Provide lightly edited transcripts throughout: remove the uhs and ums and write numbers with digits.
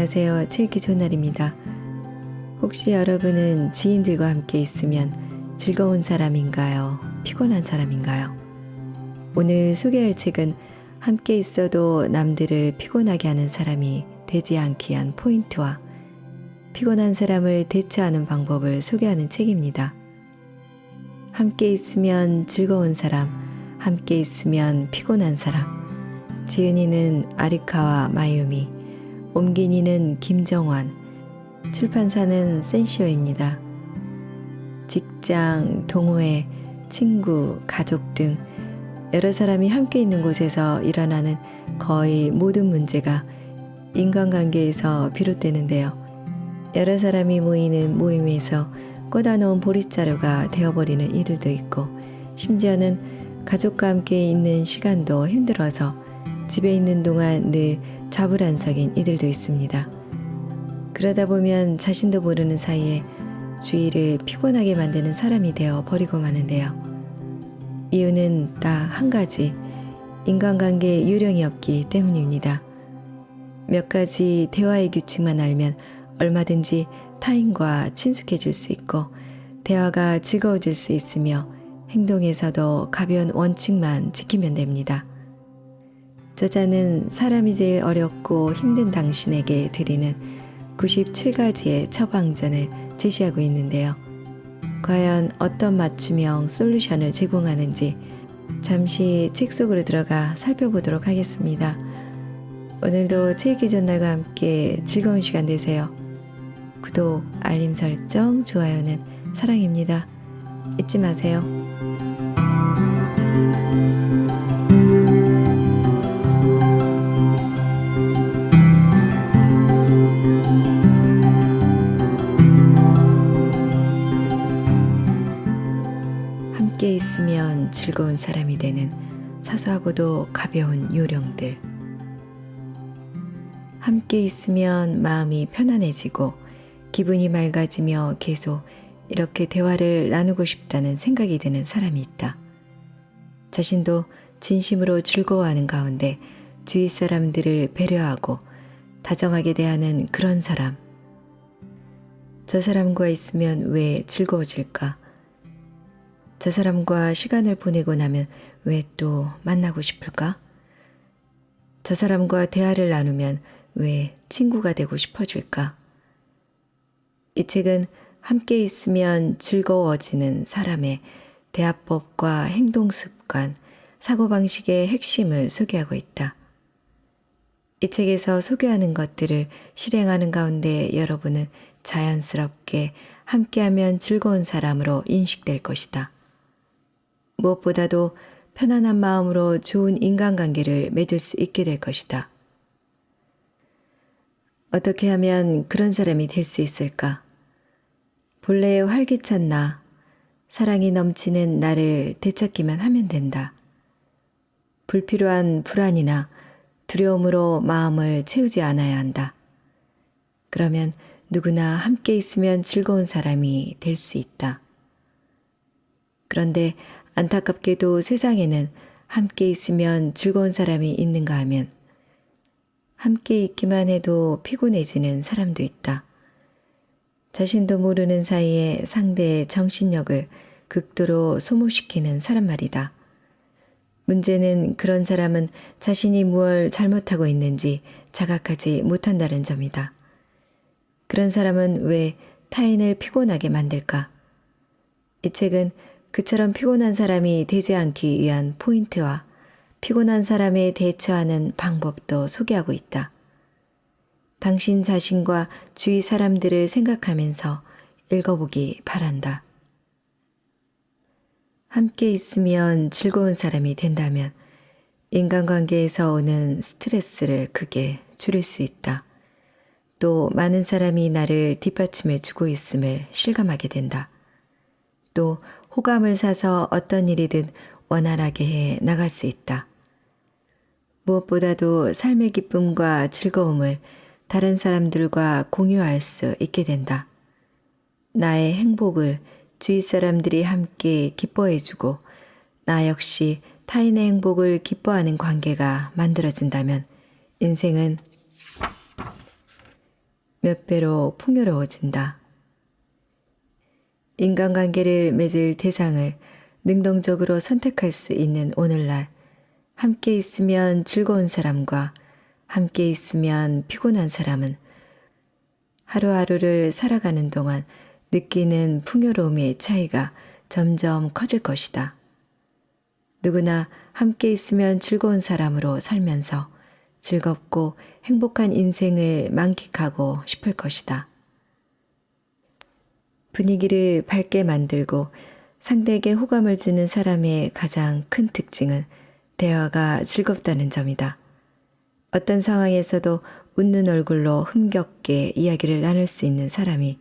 안녕하세요. 책 읽기 좋은 날입니다. 혹시 여러분은 지인들과 함께 있으면 즐거운 사람인가요? 피곤한 사람인가요? 오늘 소개할 책은 함께 있어도 남들을 피곤하게 하는 사람이 되지 않기 위한 포인트와 피곤한 사람을 대처하는 방법을 소개하는 책입니다. 함께 있으면 즐거운 사람, 함께 있으면 피곤한 사람. 지은이는 아리카와 마유미, 옮긴이는 김정환, 출판사는 센시어입니다. 직장, 동호회, 친구, 가족 등 여러 사람이 함께 있는 곳에서 일어나는 거의 모든 문제가 인간관계에서 비롯되는데요. 여러 사람이 모이는 모임에서 꽂아놓은 보릿자루가 되어버리는 이들도 있고, 심지어는 가족과 함께 있는 시간도 힘들어서 집에 있는 동안 늘 좌불안석인 이들도 있습니다. 그러다 보면 자신도 모르는 사이에 주위를 피곤하게 만드는 사람이 되어 버리고 마는데요. 이유는 딱 한 가지, 인간관계에 요령이 없기 때문입니다. 몇 가지 대화의 규칙만 알면 얼마든지 타인과 친숙해질 수 있고 대화가 즐거워질 수 있으며 행동에서도 가벼운 원칙만 지키면 됩니다. 저자는 사람이 제일 어렵고 힘든 당신에게 드리는 97가지의 처방전을 제시하고 있는데요. 과연 어떤 맞춤형 솔루션을 제공하는지 잠시 책 속으로 들어가 살펴보도록 하겠습니다. 오늘도 책 읽기 좋은 날과 함께 즐거운 시간 되세요. 구독, 알림 설정, 좋아요는 사랑입니다. 잊지 마세요. 함께 있으면 즐거운 사람이 되는 사소하고도 가벼운 요령들. 함께 있으면 마음이 편안해지고 기분이 맑아지며 계속 이렇게 대화를 나누고 싶다는 생각이 드는 사람이 있다. 자신도 진심으로 즐거워하는 가운데 주위 사람들을 배려하고 다정하게 대하는 그런 사람. 저 사람과 있으면 왜 즐거워질까? 저 사람과 시간을 보내고 나면 왜 또 만나고 싶을까? 저 사람과 대화를 나누면 왜 친구가 되고 싶어질까? 이 책은 함께 있으면 즐거워지는 사람의 대화법과 행동 습관, 사고방식의 핵심을 소개하고 있다. 이 책에서 소개하는 것들을 실행하는 가운데 여러분은 자연스럽게 함께하면 즐거운 사람으로 인식될 것이다. 무엇보다도 편안한 마음으로 좋은 인간관계를 맺을 수 있게 될 것이다. 어떻게 하면 그런 사람이 될 수 있을까? 본래 활기찬 나, 사랑이 넘치는 나를 되찾기만 하면 된다. 불필요한 불안이나 두려움으로 마음을 채우지 않아야 한다. 그러면 누구나 함께 있으면 즐거운 사람이 될 수 있다. 그런데 안타깝게도 세상에는 함께 있으면 즐거운 사람이 있는가 하면 함께 있기만 해도 피곤해지는 사람도 있다. 자신도 모르는 사이에 상대의 정신력을 극도로 소모시키는 사람 말이다. 문제는 그런 사람은 자신이 무엇을 잘못하고 있는지 자각하지 못한다는 점이다. 그런 사람은 왜 타인을 피곤하게 만들까? 이 책은 그처럼 피곤한 사람이 되지 않기 위한 포인트와 피곤한 사람에 대처하는 방법도 소개하고 있다. 당신 자신과 주위 사람들을 생각하면서 읽어보기 바란다. 함께 있으면 즐거운 사람이 된다면 인간관계에서 오는 스트레스를 크게 줄일 수 있다. 또 많은 사람이 나를 뒷받침해 주고 있음을 실감하게 된다. 또 호감을 사서 어떤 일이든 원활하게 해 나갈 수 있다. 무엇보다도 삶의 기쁨과 즐거움을 다른 사람들과 공유할 수 있게 된다. 나의 행복을 주위 사람들이 함께 기뻐해주고 나 역시 타인의 행복을 기뻐하는 관계가 만들어진다면 인생은 몇 배로 풍요로워진다. 인간관계를 맺을 대상을 능동적으로 선택할 수 있는 오늘날, 함께 있으면 즐거운 사람과 함께 있으면 피곤한 사람은 하루하루를 살아가는 동안 느끼는 풍요로움의 차이가 점점 커질 것이다. 누구나 함께 있으면 즐거운 사람으로 살면서 즐겁고 행복한 인생을 만끽하고 싶을 것이다. 분위기를 밝게 만들고 상대에게 호감을 주는 사람의 가장 큰 특징은 대화가 즐겁다는 점이다. 어떤 상황에서도 웃는 얼굴로 흥겹게 이야기를 나눌 수 있는 사람이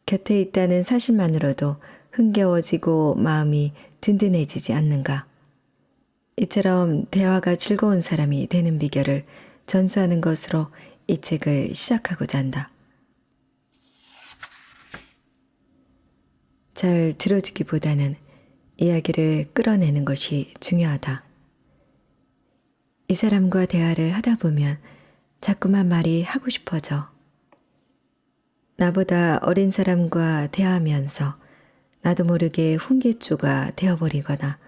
곁에 있다는 사실만으로도 흥겨워지고 마음이 든든해지지 않는가. 이처럼 대화가 즐거운 사람이 되는 비결을 전수하는 것으로 이 책을 시작하고자 한다. 잘 들어주기보다는 이야기를 끌어내는 것이 중요하다. 이 사람과 대화를 하다 보면 자꾸만 말이 하고 싶어져. 나보다 어린 사람과 대화하면서 나도 모르게 훈계조가 되어버리거나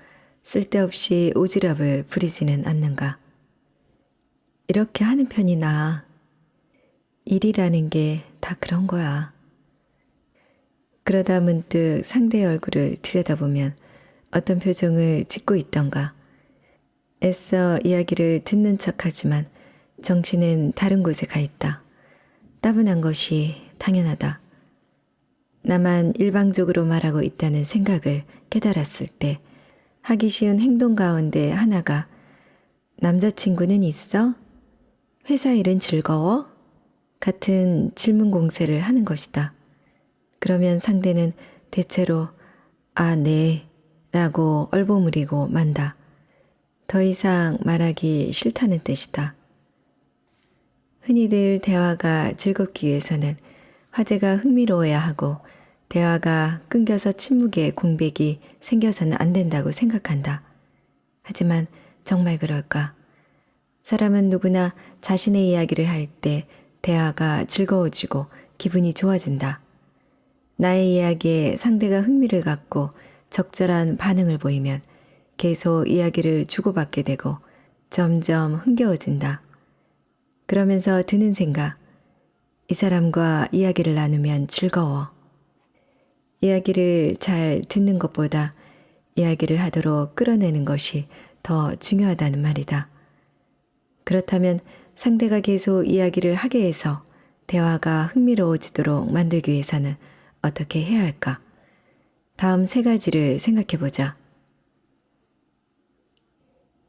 쓸데없이 오지랖을 부리지는 않는가. 이렇게 하는 편이 나아. 일이라는 게 다 그런 거야. 그러다 문득 상대의 얼굴을 들여다보면 어떤 표정을 짓고 있던가. 애써 이야기를 듣는 척하지만 정신은 다른 곳에 가 있다. 따분한 것이 당연하다. 나만 일방적으로 말하고 있다는 생각을 깨달았을 때 하기 쉬운 행동 가운데 하나가 남자친구는 있어? 회사 일은 즐거워? 같은 질문 공세를 하는 것이다. 그러면 상대는 대체로 아, 네 라고 얼버무리고 만다. 더 이상 말하기 싫다는 뜻이다. 흔히들 대화가 즐겁기 위해서는 화제가 흥미로워야 하고 대화가 끊겨서 침묵의 공백이 생겨서는 안 된다고 생각한다. 하지만 정말 그럴까? 사람은 누구나 자신의 이야기를 할 때 대화가 즐거워지고 기분이 좋아진다. 나의 이야기에 상대가 흥미를 갖고 적절한 반응을 보이면 계속 이야기를 주고받게 되고 점점 흥겨워진다. 그러면서 드는 생각, 이 사람과 이야기를 나누면 즐거워. 이야기를 잘 듣는 것보다 이야기를 하도록 끌어내는 것이 더 중요하다는 말이다. 그렇다면 상대가 계속 이야기를 하게 해서 대화가 흥미로워지도록 만들기 위해서는 어떻게 해야 할까? 다음 3가지를 생각해 보자.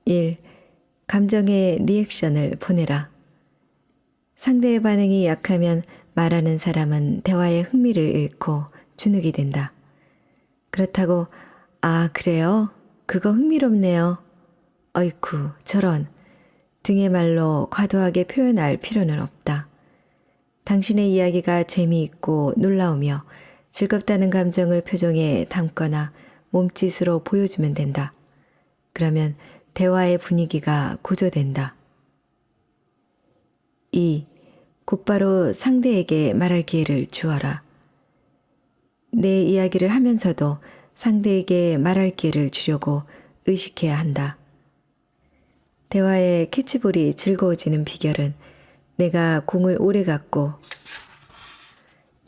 1. 감정의 리액션을 보내라. 상대의 반응이 약하면 말하는 사람은 대화의 흥미를 잃고 주눅이 된다. 그렇다고 아, 그래요? 그거 흥미롭네요. 어이쿠, 저런 등의 말로 과도하게 표현할 필요는 없다. 당신의 이야기가 재미있고 놀라우며 즐겁다는 감정을 표정에 담거나 몸짓으로 보여주면 된다. 그러면 대화의 분위기가 고조된다. 2. 곧바로 상대에게 말할 기회를 주어라. 내 이야기를 하면서도 상대에게 말할 기회를 주려고 의식해야 한다. 대화의 캐치볼이 즐거워지는 비결은 내가 공을 오래 갖고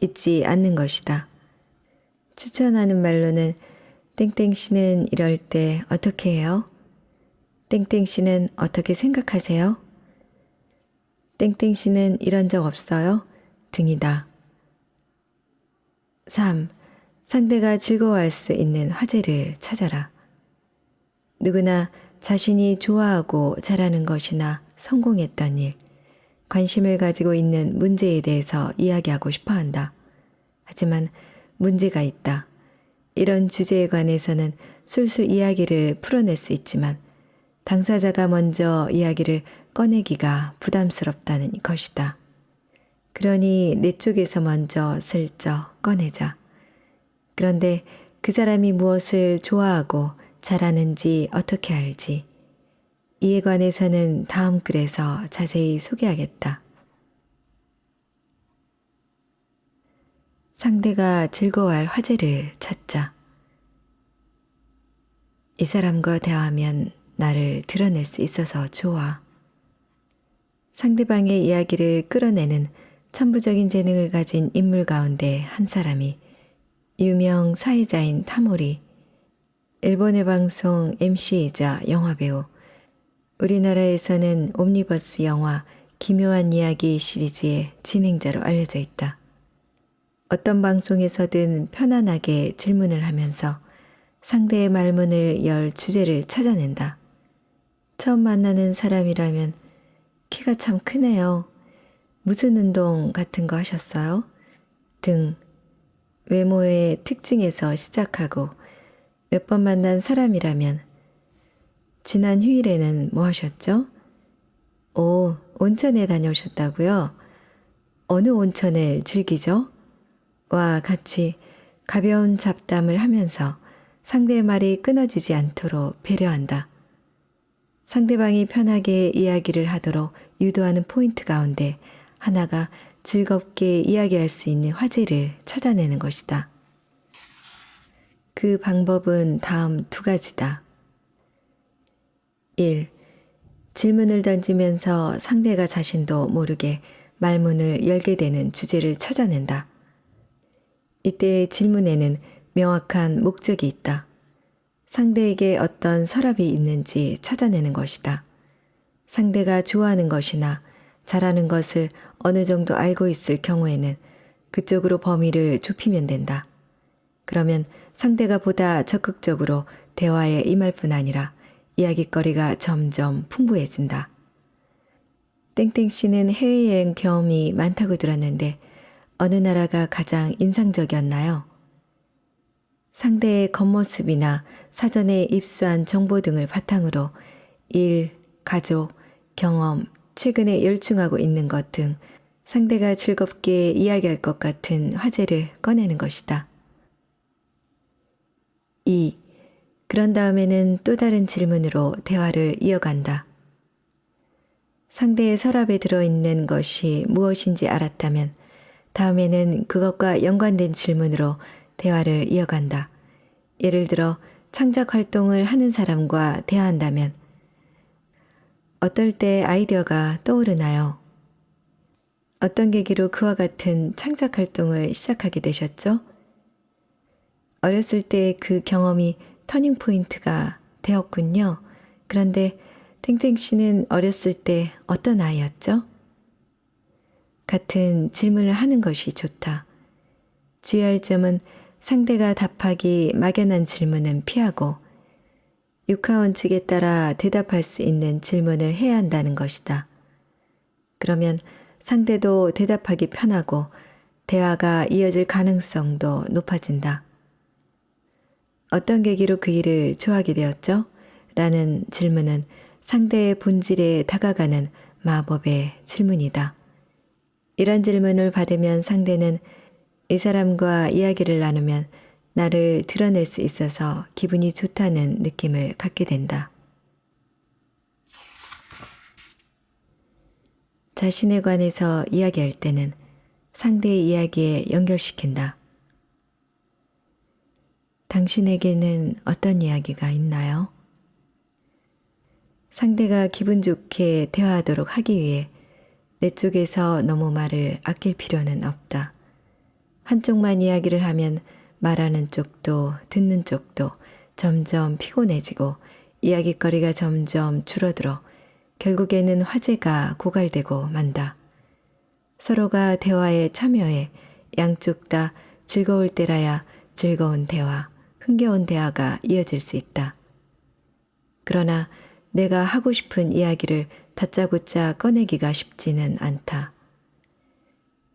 잊지 않는 것이다. 추천하는 말로는 땡땡씨는 이럴 때 어떻게 해요? 땡땡씨는 어떻게 생각하세요? 땡땡씨는 이런 적 없어요? 등이다. 3. 상대가 즐거워할 수 있는 화제를 찾아라. 누구나 자신이 좋아하고 잘하는 것이나 성공했던 일, 관심을 가지고 있는 문제에 대해서 이야기하고 싶어 한다. 하지만 문제가 있다. 이런 주제에 관해서는 술술 이야기를 풀어낼 수 있지만 당사자가 먼저 이야기를 꺼내기가 부담스럽다는 것이다. 그러니 내 쪽에서 먼저 슬쩍 꺼내자. 그런데 그 사람이 무엇을 좋아하고 잘하는지 어떻게 알지? 이에 관해서는 다음 글에서 자세히 소개하겠다. 상대가 즐거워할 화제를 찾자. 이 사람과 대화하면 나를 드러낼 수 있어서 좋아. 상대방의 이야기를 끌어내는 천부적인 재능을 가진 인물 가운데 한 사람이 유명 사회자인 타모리, 일본의 방송 MC이자 영화배우, 우리나라에서는 옴니버스 영화 기묘한 이야기 시리즈의 진행자로 알려져 있다. 어떤 방송에서든 편안하게 질문을 하면서 상대의 말문을 열 주제를 찾아낸다. 처음 만나는 사람이라면 키가 참 크네요. 무슨 운동 같은 거 하셨어요? 등 외모의 특징에서 시작하고 몇 번 만난 사람이라면 지난 휴일에는 뭐 하셨죠? 오, 온천에 다녀오셨다고요? 어느 온천을 즐기죠? 와 같이 가벼운 잡담을 하면서 상대의 말이 끊어지지 않도록 배려한다. 상대방이 편하게 이야기를 하도록 유도하는 포인트 가운데 하나가 즐겁게 이야기할 수 있는 화제를 찾아내는 것이다. 그 방법은 다음 두 가지다. 1. 질문을 던지면서 상대가 자신도 모르게 말문을 열게 되는 주제를 찾아낸다. 이때 질문에는 명확한 목적이 있다. 상대에게 어떤 서랍이 있는지 찾아내는 것이다. 상대가 좋아하는 것이나 잘하는 것을 어느 정도 알고 있을 경우에는 그쪽으로 범위를 좁히면 된다. 그러면 상대가 보다 적극적으로 대화에 임할 뿐 아니라 이야깃거리가 점점 풍부해진다. 땡땡 씨는 해외여행 경험이 많다고 들었는데 어느 나라가 가장 인상적이었나요? 상대의 겉모습이나 사전에 입수한 정보 등을 바탕으로 일, 가족, 경험, 최근에 열중하고 있는 것 등 상대가 즐겁게 이야기할 것 같은 화제를 꺼내는 것이다. 2. 그런 다음에는 또 다른 질문으로 대화를 이어간다. 상대의 서랍에 들어있는 것이 무엇인지 알았다면 다음에는 그것과 연관된 질문으로 대화를 이어간다. 예를 들어 창작 활동을 하는 사람과 대화한다면 어떨 때 아이디어가 떠오르나요? 어떤 계기로 그와 같은 창작 활동을 시작하게 되셨죠? 어렸을 때 그 경험이 터닝 포인트가 되었군요. 그런데 탱탱 씨는 어렸을 때 어떤 아이였죠? 같은 질문을 하는 것이 좋다. 주의할 점은 상대가 답하기 막연한 질문은 피하고 육하원칙에 따라 대답할 수 있는 질문을 해야 한다는 것이다. 그러면 상대도 대답하기 편하고 대화가 이어질 가능성도 높아진다. 어떤 계기로 그 일을 좋아하게 되었죠? 라는 질문은 상대의 본질에 다가가는 마법의 질문이다. 이런 질문을 받으면 상대는 이 사람과 이야기를 나누면 나를 드러낼 수 있어서 기분이 좋다는 느낌을 갖게 된다. 자신에 관해서 이야기할 때는 상대의 이야기에 연결시킨다. 당신에게는 어떤 이야기가 있나요? 상대가 기분 좋게 대화하도록 하기 위해 내 쪽에서 너무 말을 아낄 필요는 없다. 한쪽만 이야기를 하면 말하는 쪽도 듣는 쪽도 점점 피곤해지고 이야깃거리가 점점 줄어들어 결국에는 화제가 고갈되고 만다. 서로가 대화에 참여해 양쪽 다 즐거울 때라야 즐거운 대화, 흥겨운 대화가 이어질 수 있다. 그러나 내가 하고 싶은 이야기를 다짜고짜 꺼내기가 쉽지는 않다.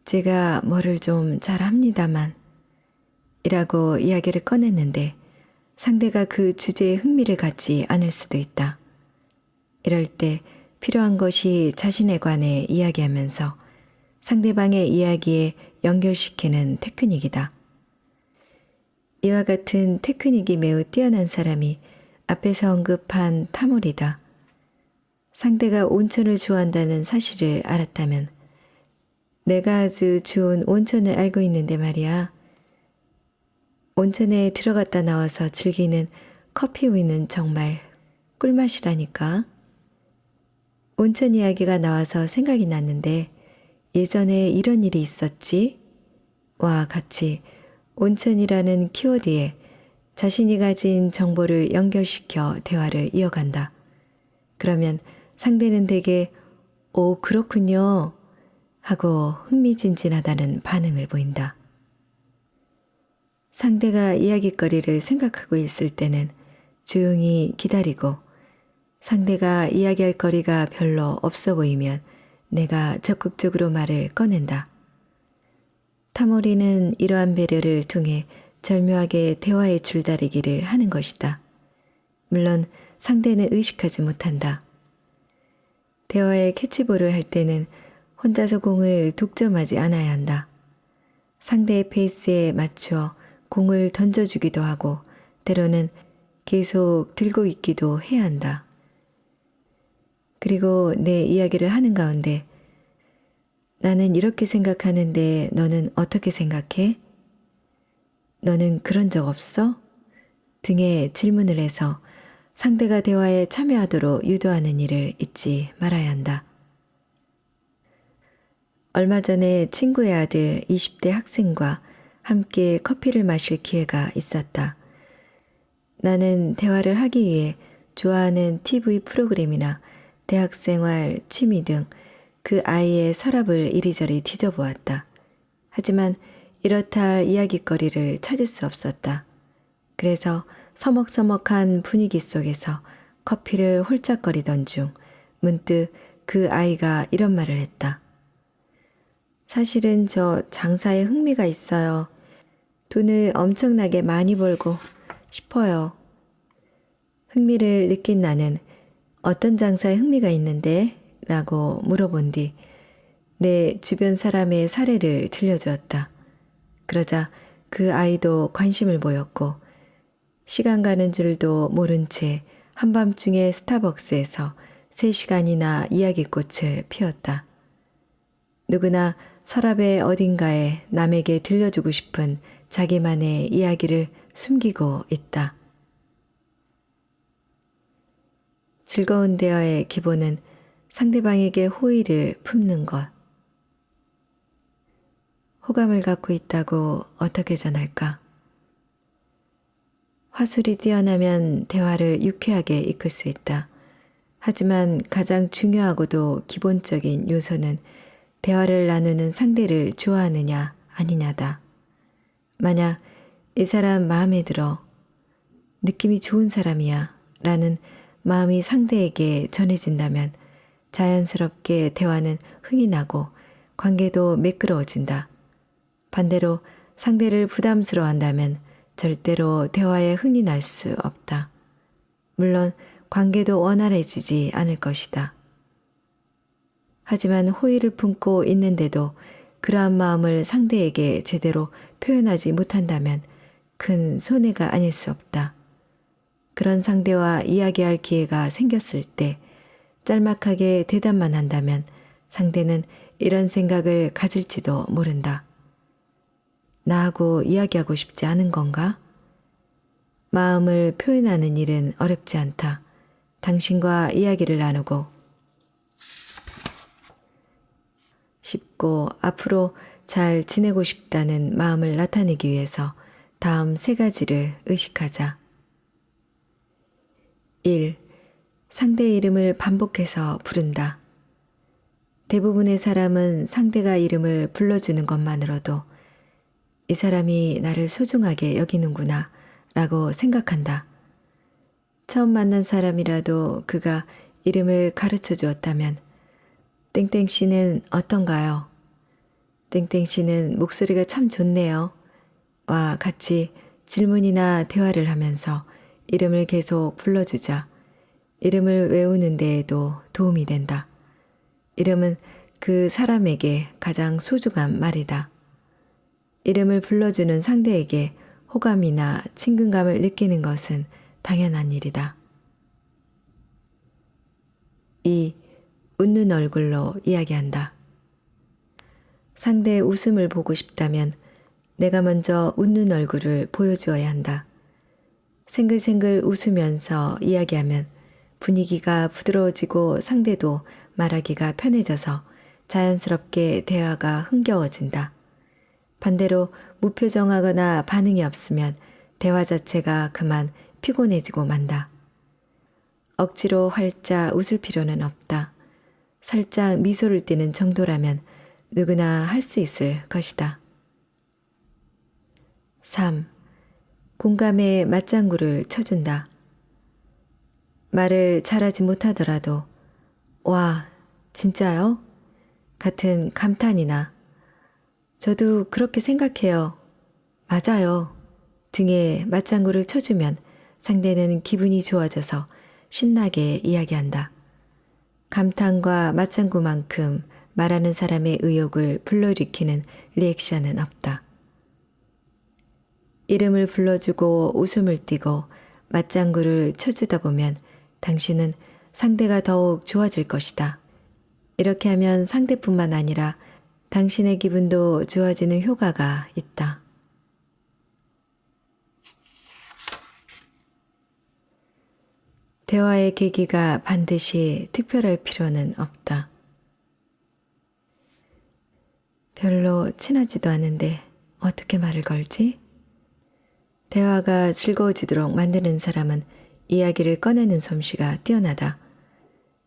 제가 뭐를 좀 잘합니다만 이라고 이야기를 꺼냈는데 상대가 그 주제에 흥미를 갖지 않을 수도 있다. 이럴 때 필요한 것이 자신에 관해 이야기하면서 상대방의 이야기에 연결시키는 테크닉이다. 이와 같은 테크닉이 매우 뛰어난 사람이 앞에서 언급한 타모리다. 상대가 온천을 좋아한다는 사실을 알았다면 내가 아주 좋은 온천을 알고 있는데 말이야. 온천에 들어갔다 나와서 즐기는 커피 우유는 정말 꿀맛이라니까. 온천 이야기가 나와서 생각이 났는데 예전에 이런 일이 있었지? 와 같이 온천이라는 키워드에 자신이 가진 정보를 연결시켜 대화를 이어간다. 그러면 상대는 대개 오, 그렇군요 하고 흥미진진하다는 반응을 보인다. 상대가 이야깃거리를 생각하고 있을 때는 조용히 기다리고 상대가 이야기할 거리가 별로 없어 보이면 내가 적극적으로 말을 꺼낸다. 타모리는 이러한 배려를 통해 절묘하게 대화의 줄다리기를 하는 것이다. 물론 상대는 의식하지 못한다. 대화의 캐치볼을 할 때는 혼자서 공을 독점하지 않아야 한다. 상대의 페이스에 맞추어 공을 던져주기도 하고 때로는 계속 들고 있기도 해야 한다. 그리고 내 이야기를 하는 가운데 나는 이렇게 생각하는데 너는 어떻게 생각해? 너는 그런 적 없어? 등의 질문을 해서 상대가 대화에 참여하도록 유도하는 일을 잊지 말아야 한다. 얼마 전에 친구의 아들 20대 학생과 함께 커피를 마실 기회가 있었다. 나는 대화를 하기 위해 좋아하는 TV 프로그램이나 대학생활, 취미 등 그 아이의 서랍을 이리저리 뒤져보았다. 하지만 이렇다 할 이야깃거리를 찾을 수 없었다. 그래서 서먹서먹한 분위기 속에서 커피를 홀짝거리던 중 문득 그 아이가 이런 말을 했다. 사실은 저 장사에 흥미가 있어요. 돈을 엄청나게 많이 벌고 싶어요. 흥미를 느낀 나는 어떤 장사에 흥미가 있는데? 라고 물어본 뒤 내 주변 사람의 사례를 들려주었다. 그러자 그 아이도 관심을 보였고 시간 가는 줄도 모른 채 한밤중에 스타벅스에서 3시간이나 이야기꽃을 피웠다. 누구나 서랍의 어딘가에 남에게 들려주고 싶은 자기만의 이야기를 숨기고 있다. 즐거운 대화의 기본은 상대방에게 호의를 품는 것. 호감을 갖고 있다고 어떻게 전할까? 화술이 뛰어나면 대화를 유쾌하게 이끌 수 있다. 하지만 가장 중요하고도 기본적인 요소는 대화를 나누는 상대를 좋아하느냐 아니냐다. 만약 이 사람 마음에 들어 느낌이 좋은 사람이야 라는 마음이 상대에게 전해진다면 자연스럽게 대화는 흥이 나고 관계도 매끄러워진다. 반대로 상대를 부담스러워한다면 절대로 대화에 흥이 날 수 없다. 물론 관계도 원활해지지 않을 것이다. 하지만 호의를 품고 있는데도 그러한 마음을 상대에게 제대로 표현하지 못한다면 큰 손해가 아닐 수 없다. 그런 상대와 이야기할 기회가 생겼을 때 짤막하게 대답만 한다면 상대는 이런 생각을 가질지도 모른다. 나하고 이야기하고 싶지 않은 건가? 마음을 표현하는 일은 어렵지 않다. 당신과 이야기를 나누고 싶고 앞으로 잘 지내고 싶다는 마음을 나타내기 위해서 다음 3가지를 의식하자. 1. 상대의 이름을 반복해서 부른다. 대부분의 사람은 상대가 이름을 불러주는 것만으로도 이 사람이 나를 소중하게 여기는구나 라고 생각한다. 처음 만난 사람이라도 그가 이름을 가르쳐 주었다면 땡땡 씨는 어떤가요? 땡땡 씨는 목소리가 참 좋네요. 와 같이 질문이나 대화를 하면서 이름을 계속 불러주자. 이름을 외우는 데에도 도움이 된다. 이름은 그 사람에게 가장 소중한 말이다. 이름을 불러주는 상대에게 호감이나 친근감을 느끼는 것은 당연한 일이다. 2. 웃는 얼굴로 이야기한다. 상대의 웃음을 보고 싶다면 내가 먼저 웃는 얼굴을 보여주어야 한다. 생글생글 웃으면서 이야기하면 분위기가 부드러워지고 상대도 말하기가 편해져서 자연스럽게 대화가 흥겨워진다. 반대로 무표정하거나 반응이 없으면 대화 자체가 그만 피곤해지고 만다. 억지로 활짝 웃을 필요는 없다. 살짝 미소를 띠는 정도라면 누구나 할 수 있을 것이다. 3. 공감의 맞장구를 쳐준다. 말을 잘하지 못하더라도 와, 진짜요? 같은 감탄이나 저도 그렇게 생각해요. 맞아요. 등에 맞장구를 쳐주면 상대는 기분이 좋아져서 신나게 이야기한다. 감탄과 맞장구만큼 말하는 사람의 의욕을 불러일으키는 리액션은 없다. 이름을 불러주고 웃음을 띠고 맞장구를 쳐주다 보면 당신은 상대가 더욱 좋아질 것이다. 이렇게 하면 상대뿐만 아니라 당신의 기분도 좋아지는 효과가 있다. 대화의 계기가 반드시 특별할 필요는 없다. 별로 친하지도 않은데 어떻게 말을 걸지? 대화가 즐거워지도록 만드는 사람은 이야기를 꺼내는 솜씨가 뛰어나다.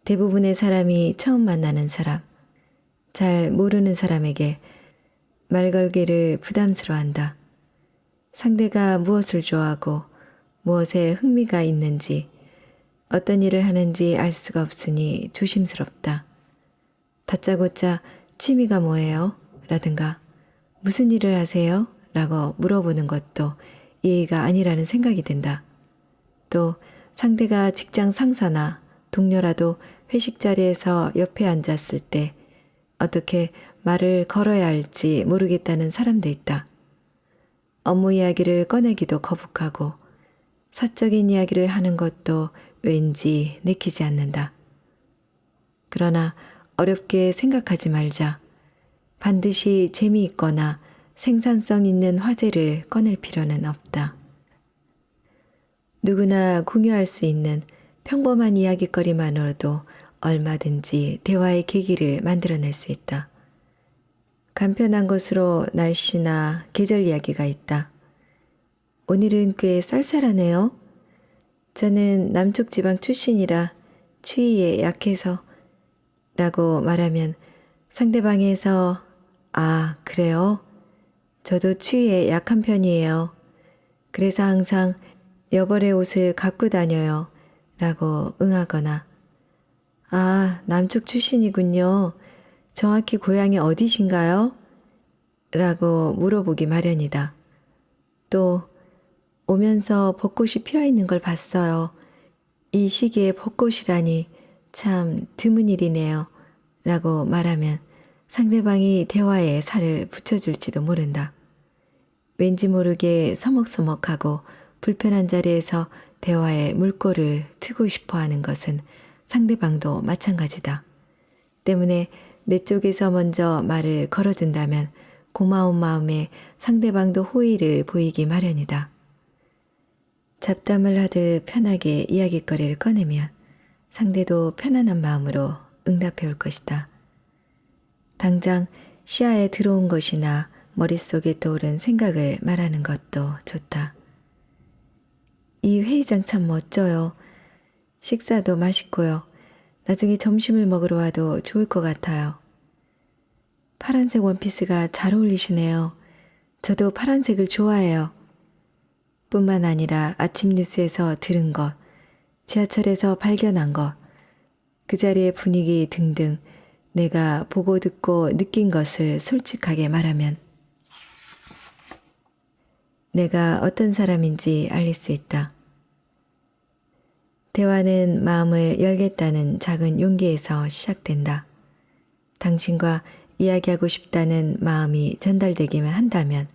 대부분의 사람이 처음 만나는 사람, 잘 모르는 사람에게 말 걸기를 부담스러워한다. 상대가 무엇을 좋아하고 무엇에 흥미가 있는지, 어떤 일을 하는지 알 수가 없으니 조심스럽다. 다짜고짜 취미가 뭐예요? 라든가 무슨 일을 하세요? 라고 물어보는 것도 예의가 아니라는 생각이 든다. 또 상대가 직장 상사나 동료라도 회식 자리에서 옆에 앉았을 때 어떻게 말을 걸어야 할지 모르겠다는 사람도 있다. 업무 이야기를 꺼내기도 거북하고 사적인 이야기를 하는 것도 왠지 내키지 않는다. 그러나 어렵게 생각하지 말자. 반드시 재미있거나 생산성 있는 화제를 꺼낼 필요는 없다. 누구나 공유할 수 있는 평범한 이야기거리만으로도 얼마든지 대화의 계기를 만들어낼 수 있다. 간편한 것으로 날씨나 계절 이야기가 있다. 오늘은 꽤 쌀쌀하네요. 저는 남쪽 지방 출신이라 추위에 약해서 라고 말하면 상대방에서 아, 그래요? 저도 추위에 약한 편이에요. 그래서 항상 여벌의 옷을 갖고 다녀요. 라고 응하거나 아, 남쪽 출신이군요. 정확히 고향이 어디신가요? 라고 물어보기 마련이다. 또 오면서 벚꽃이 피어있는 걸 봤어요. 이 시기에 벚꽃이라니 참 드문 일이네요. 라고 말하면 상대방이 대화에 살을 붙여줄지도 모른다. 왠지 모르게 서먹서먹하고 불편한 자리에서 대화에 물꼬를 트고 싶어 하는 것은 상대방도 마찬가지다. 때문에 내 쪽에서 먼저 말을 걸어준다면 고마운 마음에 상대방도 호의를 보이기 마련이다. 잡담을 하듯 편하게 이야깃거리를 꺼내면 상대도 편안한 마음으로 응답해 올 것이다. 당장 시야에 들어온 것이나 머릿속에 떠오른 생각을 말하는 것도 좋다. 이 회의장 참 멋져요. 식사도 맛있고요. 나중에 점심을 먹으러 와도 좋을 것 같아요. 파란색 원피스가 잘 어울리시네요. 저도 파란색을 좋아해요. 뿐만 아니라 아침 뉴스에서 들은 것, 지하철에서 발견한 것, 그 자리의 분위기 등등 내가 보고 듣고 느낀 것을 솔직하게 말하면 내가 어떤 사람인지 알릴 수 있다. 대화는 마음을 열겠다는 작은 용기에서 시작된다. 당신과 이야기하고 싶다는 마음이 전달되기만 한다면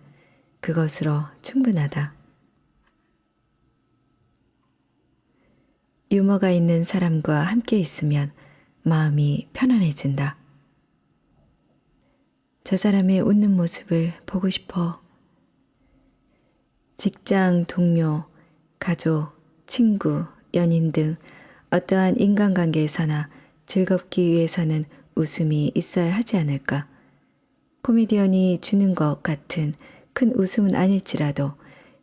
그것으로 충분하다. 유머가 있는 사람과 함께 있으면 마음이 편안해진다. 저 사람의 웃는 모습을 보고 싶어 직장 동료, 가족, 친구, 연인 등 어떠한 인간관계에서나 즐겁기 위해서는 웃음이 있어야 하지 않을까. 코미디언이 주는 것 같은 큰 웃음은 아닐지라도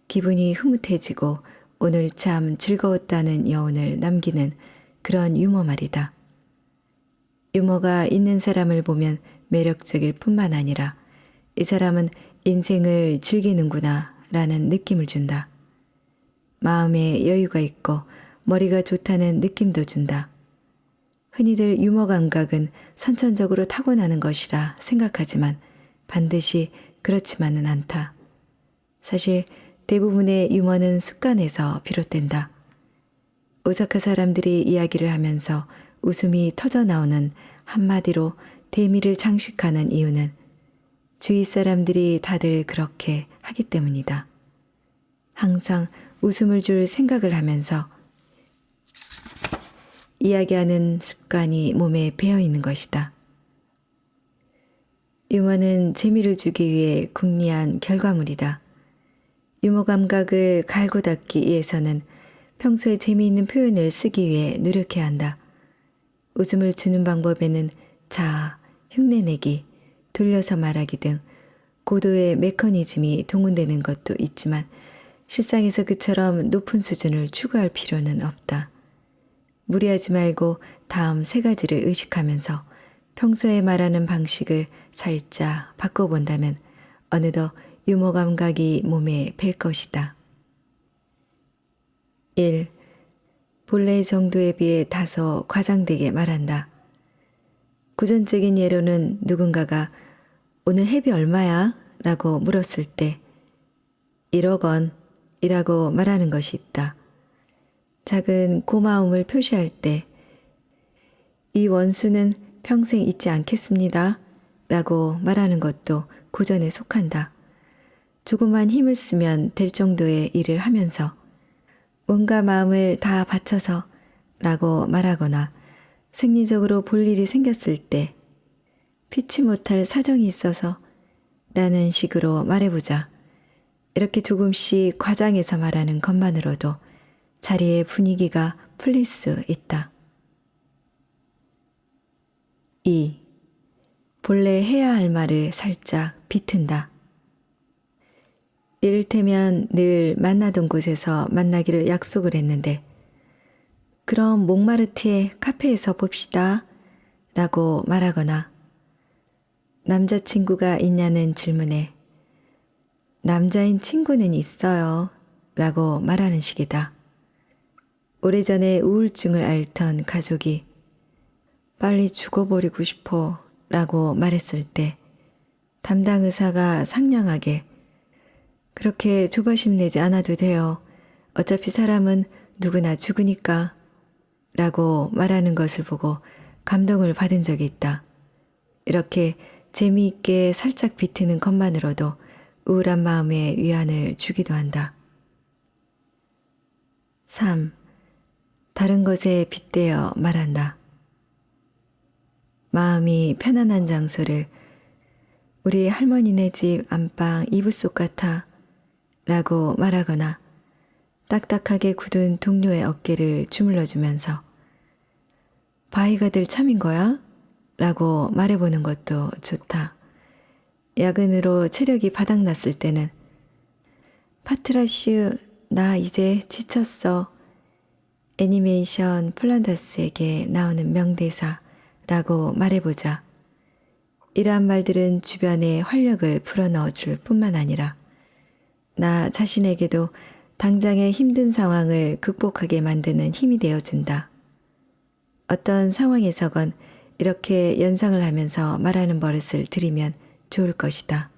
기분이 흐뭇해지고 오늘 참 즐거웠다는 여운을 남기는 그런 유머 말이다. 유머가 있는 사람을 보면 매력적일 뿐만 아니라 이 사람은 인생을 즐기는구나 라는 느낌을 준다. 마음에 여유가 있고 머리가 좋다는 느낌도 준다. 흔히들 유머 감각은 선천적으로 타고나는 것이라 생각하지만 반드시 그렇지만은 않다. 사실 대부분의 유머는 습관에서 비롯된다. 오사카 사람들이 이야기를 하면서 웃음이 터져 나오는 한마디로 대미를 장식하는 이유는 주위 사람들이 다들 그렇게 하기 때문이다. 항상 웃음을 줄 생각을 하면서 이야기하는 습관이 몸에 배어 있는 것이다. 유머는 재미를 주기 위해 궁리한 결과물이다. 유머 감각을 갈고 닦기 위해서는 평소에 재미있는 표현을 쓰기 위해 노력해야 한다. 웃음을 주는 방법에는 자아, 흉내내기, 돌려서 말하기 등 고도의 메커니즘이 동원되는 것도 있지만 실상에서 그처럼 높은 수준을 추구할 필요는 없다. 무리하지 말고 다음 세 가지를 의식하면서 평소에 말하는 방식을 살짝 바꿔본다면 어느덧 유머 감각이 몸에 뵐 것이다. 1. 본래 정도에 비해 다소 과장되게 말한다. 고전적인 예로는 누군가가 오늘 회비 얼마야? 라고 물었을 때 1억 원 이라고 말하는 것이 있다. 작은 고마움을 표시할 때 이 원수는 평생 잊지 않겠습니다. 라고 말하는 것도 고전에 속한다. 조금만 힘을 쓰면 될 정도의 일을 하면서 뭔가 마음을 다 바쳐서 라고 말하거나 생리적으로 볼 일이 생겼을 때 피치 못할 사정이 있어서 라는 식으로 말해보자. 이렇게 조금씩 과장해서 말하는 것만으로도 자리의 분위기가 풀릴 수 있다. 2. 본래 해야 할 말을 살짝 비튼다. 이를테면 늘 만나던 곳에서 만나기로 약속을 했는데 그럼 몽마르트의 카페에서 봅시다 라고 말하거나 남자친구가 있냐는 질문에 남자인 친구는 있어요 라고 말하는 식이다. 오래전에 우울증을 앓던 가족이 빨리 죽어버리고 싶어 라고 말했을 때 담당 의사가 상냥하게 그렇게 조바심 내지 않아도 돼요. 어차피 사람은 누구나 죽으니까 라고 말하는 것을 보고 감동을 받은 적이 있다. 이렇게 재미있게 살짝 비트는 것만으로도 우울한 마음에 위안을 주기도 한다. 3. 다른 것에 빗대어 말한다. 마음이 편안한 장소를 우리 할머니네 집 안방 이불속 같아 라고 말하거나 딱딱하게 굳은 동료의 어깨를 주물러주면서 바위가들 참인 거야? 라고 말해보는 것도 좋다. 야근으로 체력이 바닥났을 때는 파트라슈 나 이제 지쳤어. 애니메이션 플란다스에게 나오는 명대사 라고 말해보자. 이러한 말들은 주변에 활력을 불어넣어 줄 뿐만 아니라 나 자신에게도 당장의 힘든 상황을 극복하게 만드는 힘이 되어준다. 어떤 상황에서건 이렇게 연상을 하면서 말하는 버릇을 들이면 좋을 것이다.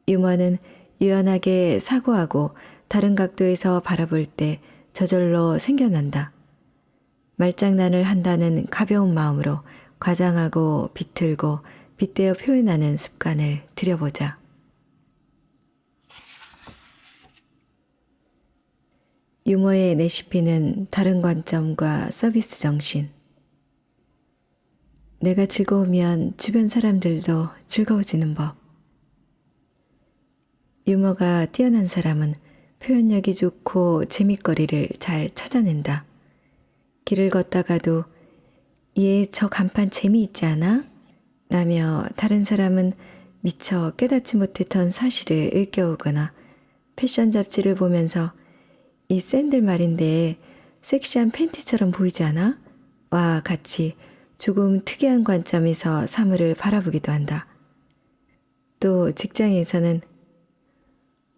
유머는 유연하게 사고하고 다른 각도에서 바라볼 때 저절로 생겨난다. 말장난을 한다는 가벼운 마음으로 과장하고 비틀고 빗대어 표현하는 습관을 들여보자. 유머의 레시피는 다른 관점과 서비스 정신. 내가 즐거우면 주변 사람들도 즐거워지는 법. 유머가 뛰어난 사람은 표현력이 좋고 재밌거리를 잘 찾아낸다. 길을 걷다가도 얘 저 간판 재미있지 않아? 라며 다른 사람은 미처 깨닫지 못했던 사실을 일깨우거나 패션 잡지를 보면서 이 샌들 말인데 섹시한 팬티처럼 보이지 않아? 와 같이 조금 특이한 관점에서 사물을 바라보기도 한다. 또 직장에서는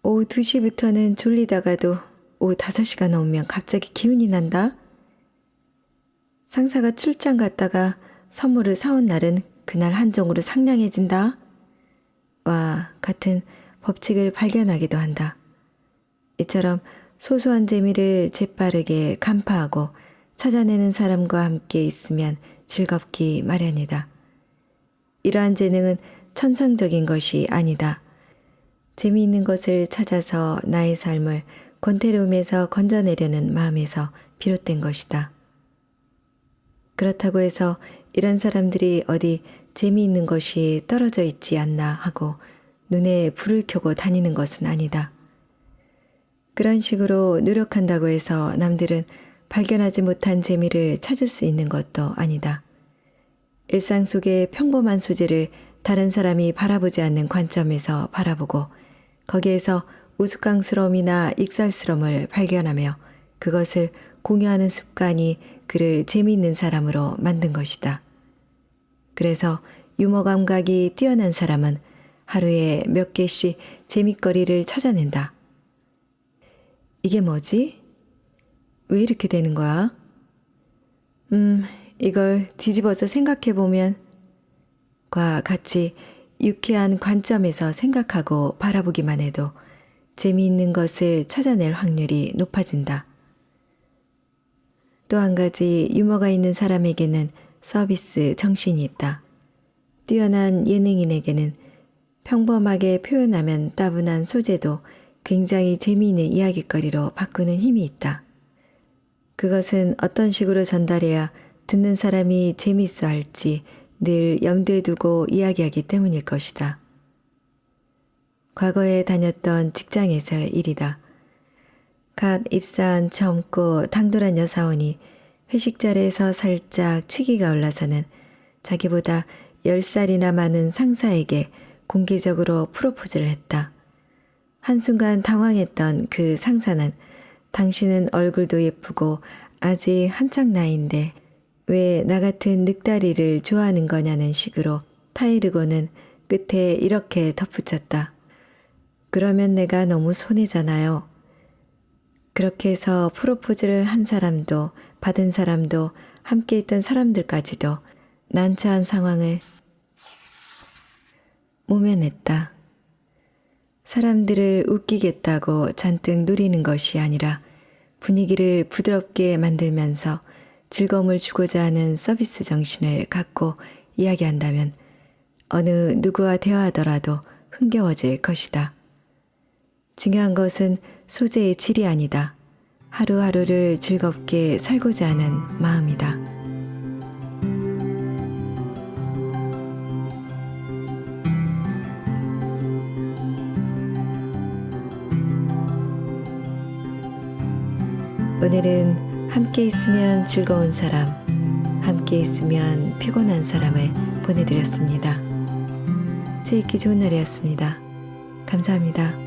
오후 2시부터는 졸리다가도 오후 5시가 넘으면 갑자기 기운이 난다. 상사가 출장 갔다가 선물을 사온 날은 그날 한정으로 상냥해진다. 와 같은 법칙을 발견하기도 한다. 이처럼 소소한 재미를 재빠르게 간파하고 찾아내는 사람과 함께 있으면 즐겁기 마련이다. 이러한 재능은 천상적인 것이 아니다. 재미있는 것을 찾아서 나의 삶을 권태로움에서 건져내려는 마음에서 비롯된 것이다. 그렇다고 해서 이런 사람들이 어디 재미있는 것이 떨어져 있지 않나 하고 눈에 불을 켜고 다니는 것은 아니다. 그런 식으로 노력한다고 해서 남들은 발견하지 못한 재미를 찾을 수 있는 것도 아니다. 일상 속의 평범한 소재를 다른 사람이 바라보지 않는 관점에서 바라보고 거기에서 우스꽝스러움이나 익살스러움을 발견하며 그것을 공유하는 습관이 그를 재미있는 사람으로 만든 것이다. 그래서 유머 감각이 뛰어난 사람은 하루에 몇 개씩 재밌거리를 찾아낸다. 이게 뭐지? 왜 이렇게 되는 거야? 이걸 뒤집어서 생각해보면 과 같이 유쾌한 관점에서 생각하고 바라보기만 해도 재미있는 것을 찾아낼 확률이 높아진다. 또 한 가지 유머가 있는 사람에게는 서비스 정신이 있다. 뛰어난 예능인에게는 평범하게 표현하면 따분한 소재도 굉장히 재미있는 이야깃거리로 바꾸는 힘이 있다. 그것은 어떤 식으로 전달해야 듣는 사람이 재미있어 할지 늘 염두에 두고 이야기하기 때문일 것이다. 과거에 다녔던 직장에서의 일이다. 갓 입사한 젊고 당돌한 여사원이 회식 자리에서 살짝 치기가 올라서는 자기보다 10살이나 많은 상사에게 공개적으로 프로포즈를 했다. 한순간 당황했던 그 상사는 당신은 얼굴도 예쁘고 아직 한창 나이인데 왜 나 같은 늑다리를 좋아하는 거냐는 식으로 타이르고는 끝에 이렇게 덧붙였다. 그러면 내가 너무 손해잖아요. 그렇게 해서 프로포즈를 한 사람도 받은 사람도 함께 있던 사람들까지도 난처한 상황을 모면했다. 사람들을 웃기겠다고 잔뜩 누리는 것이 아니라 분위기를 부드럽게 만들면서 즐거움을 주고자 하는 서비스 정신을 갖고 이야기한다면 어느 누구와 대화하더라도 흥겨워질 것이다. 중요한 것은 소재의 질이 아니다. 하루하루를 즐겁게 살고자 하는 마음이다. 오늘은 함께 있으면 즐거운 사람, 함께 있으면 피곤한 사람을 보내드렸습니다. 새 읽기 좋은 날이었습니다. 감사합니다.